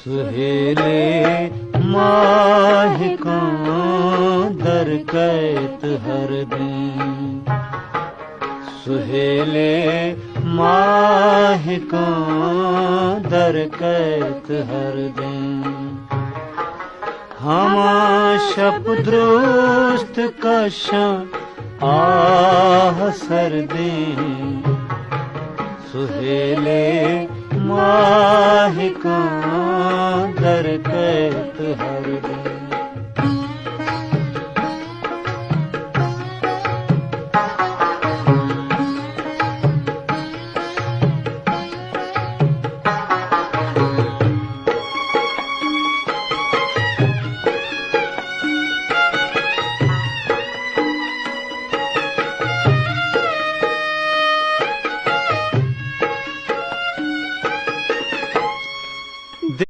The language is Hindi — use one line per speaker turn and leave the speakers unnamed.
सुहेले माहिका दर कैत हर दिन, सुहेले माहिका दर कैत हर दिन। हमा शप द्रुस्त कशा आह सर्दी, सुहेले माहिका दर कैत हर दिन।